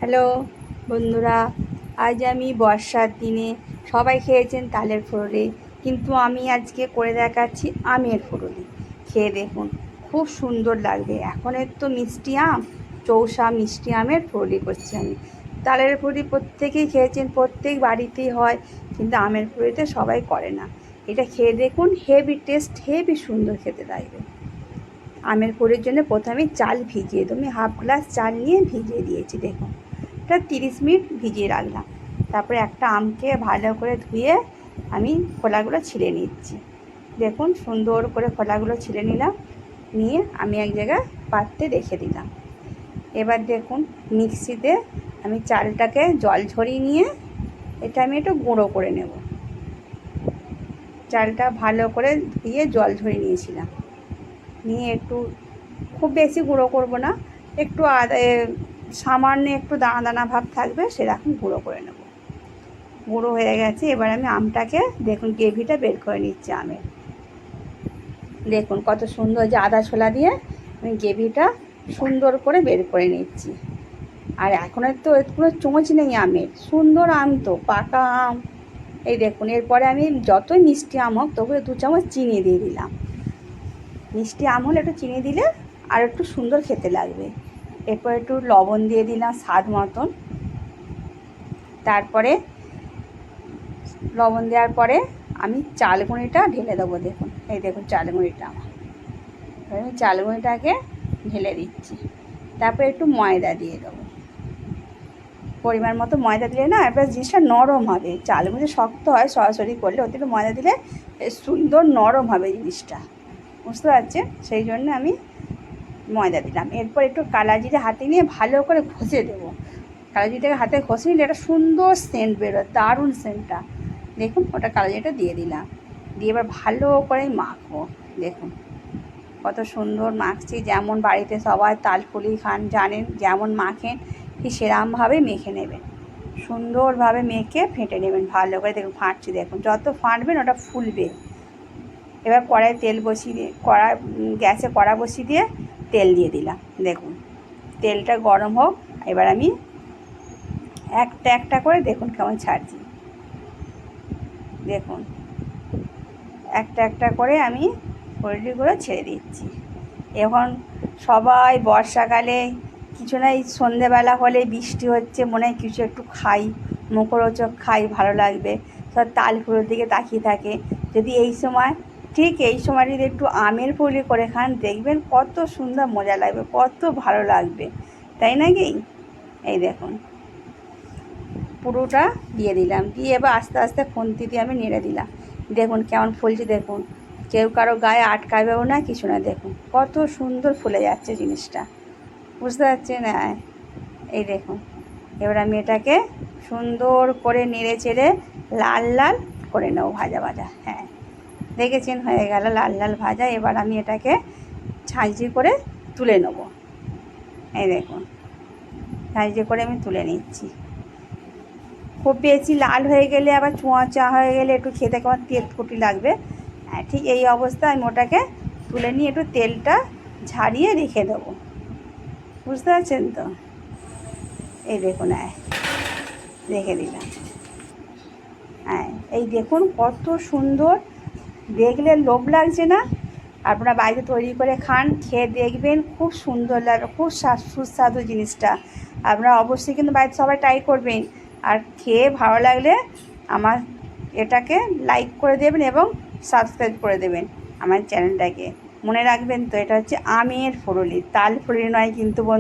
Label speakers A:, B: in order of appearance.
A: Hello বন্ধুরা, আজ আমি বর্ষার দিনে সবাই খেয়েছেন তালের ফুরুলি, কিন্তু আমি আজকে করে দেখাচ্ছি আমের ফুরুলি। খেয়ে দেখুন, খুব সুন্দর লাগবে। এখনের তো মিষ্টি আম, চৌষা মিষ্টি আমের ফুরুলি করছি আমি। তালের ফুরুলি প্রত্যেকেই খেয়েছেন, প্রত্যেক বাড়িতেই হয়, কিন্তু আমের ফুরুলিতে সবাই করে না। এটা খেয়ে দেখুন, হেভি টেস্ট, হেভি সুন্দর খেতে লাগবে। আমের পুরের জন্য প্রথমে চাল ভিজিয়ে দেবো। আমি হাফ গ্লাস চাল নিয়ে ভিজিয়ে দিয়েছি। দেখুন, এটা 30 মিনিট ভিজিয়ে রাখলাম। তারপরে একটা আমকে ভালো করে ধুয়ে আমি খোলাগুলো ছিলে নিচ্ছি। দেখুন, সুন্দর করে খোলাগুলো ছিলে নিলাম, নিয়ে আমি এক জায়গায় পাত্রে রেখে দিলাম। এবার দেখুন, মিক্সিতে আমি চালটাকে জল ঝরিয়ে নিয়ে এটা আমি একটু গুঁড়ো করে নেব। চালটা ভালো করে ধুয়ে জল ঝরিয়ে নিয়েছিলাম, নিয়ে একটু, খুব বেশি গুঁড়ো করব না, একটু সামান্য একটু দানা দানা ভাব থাকবে, সেরকম গুঁড়ো করে নেব। গুঁড়ো হয়ে গেছে। এবার আমি আমটাকে দেখুন গ্রেভিটা বের করে নিচ্ছি আমের। দেখুন কত সুন্দর, যে আদা ছোলা দিয়ে আমি গ্রেভিটা সুন্দর করে বের করে নিচ্ছি। আর এখন তো কোনো চোঁচ নেই আমের, সুন্দর আম তো, পাকা আম। এই দেখুন, এরপরে আমি যতই মিষ্টি আম হোক তবু 2 চামচ চিনি দিয়ে দিলাম। মিষ্টি আম হলে একটু চিনি দিলে আর একটু সুন্দর খেতে লাগবে। এরপর একটু লবণ দিয়ে দিলাম স্বাদ মতন। তারপরে লবণ দেওয়ার পরে আমি চালগুঁড়িটা ঢেলে দেবো। দেখুন, এই দেখুন চালগুঁড়িটা আমার, আমি চালগুঁড়িটাকে ঢেলে দিচ্ছি। তারপরে একটু ময়দা দিয়ে দেবো, পরিমাণ মতো ময়দা দিলে না এবার জিনিসটা নরম হবে। চালগুঁড়ি শক্ত হয় সরাসরি করলে, ওতে একটু ময়দা দিলে সুন্দর নরম হবে জিনিসটা, বুঝতে পারছেন? সেই জন্য আমি ময়দা দিলাম। এরপর একটু কালা জিরে হাতে নিয়ে ভালো করে ঘষে দেবো। কালো জিরেটাকে হাতে ঘষে নিলে একটা সুন্দর সেন্ট বেরোয়, দারুণ সেন্টটা। দেখুন, ওটা কালো জিরেটা দিয়ে দিলাম, দিয়ে এবার ভালো করে মাখবো। দেখুন কত সুন্দর মাখছি, যেমন বাড়িতে সবাই তালপুলি খান জানেন, যেমন মাখেন ঠিক সেরকমভাবে মেখে নেবেন। সুন্দরভাবে মেখে ফেটে নেবেন ভালো করে। দেখুন ফাটছি, দেখুন যত ফাটবেন ওটা ফুলবে। এবার কড়াই তেল বসিয়ে দিয়ে, গ্যাসে কড়া বসিয়ে দিয়ে তেল দিয়ে দিলাম। দেখুন তেলটা গরম হোক। এবার আমি একটা একটা করে দেখুন কেমন ছাড়ছি। দেখুন একটা একটা করে আমি পোলট্রিগুলো ছেড়ে দিচ্ছি। এখন সবাই বর্ষাকালে কিছু না, এই সন্ধেবেলা হলে বৃষ্টি হচ্ছে, মনে হয় কিছু একটু খাই, মুখরোচক খাই, ভালো লাগবে, সব তালপুরের দিকে তাকিয়ে থাকে। যদি এই সময়, ঠিক এই সময় যদি একটু আমের পুলি করে খান, দেখবেন কত সুন্দর মজা লাগবে, কত ভালো লাগবে, তাই নাকি? এই দেখুন পুরোটা দিয়ে দিলাম, দিয়ে এবার আস্তে আস্তে খুন্তি দিয়ে আমি নেড়ে দিলাম। দেখুন কেমন ফুলছে, দেখুন কেউ কারো গায়ে আটকাবেও না, কিছু না। দেখুন কত সুন্দর ফুলে যাচ্ছে জিনিসটা, বুঝতে পারছেন? হ্যাঁ, এই দেখুন। এবার আমি এটাকে সুন্দর করে নেড়ে চেড়ে লাল লাল করে নেব, ভাজা ভাজা। হ্যাঁ, দেখেছেন হয়ে গেল লাল লাল ভাজা। এবার আমি এটাকে ছাঁচি করে তুলে নেব। এই দেখুন ছাঁচি করে আমি তুলে নিচ্ছি। খুব বেশি লাল হয়ে গেলে, আবার চোঁচা হয়ে গেলে একটু খেতে কেমন তেতকুটি লাগবে। হ্যাঁ, ঠিক এই অবস্থায় আমি ওটাকে তুলে নিয়ে একটু তেলটা ঝারিয়ে রেখে দেবো, বুঝতে পারছেন তো? এই দেখুন, হ্যাঁ রেখে দিলাম। হ্যাঁ, এই দেখুন কত সুন্দর, দেখলে লোভ লাগছে না? আপনারা বাড়িতে তৈরি করে খান, খেয়ে দেখবেন খুব সুন্দর লাগবে, খুব সুস্বাদু জিনিসটা। আপনারা অবশ্যই কিন্তু বাড়িতে সবাই ট্রাই করবেন, আর খেয়ে ভালো লাগলে আমার এটাকে লাইক করে দেবেন এবং সাবস্ক্রাইব করে দেবেন আমার চ্যানেলটাকে। মনে রাখবেন তো, এটা হচ্ছে আমের ফুরুলি, তাল ফুরুলি নয় কিন্তু বন্ধু।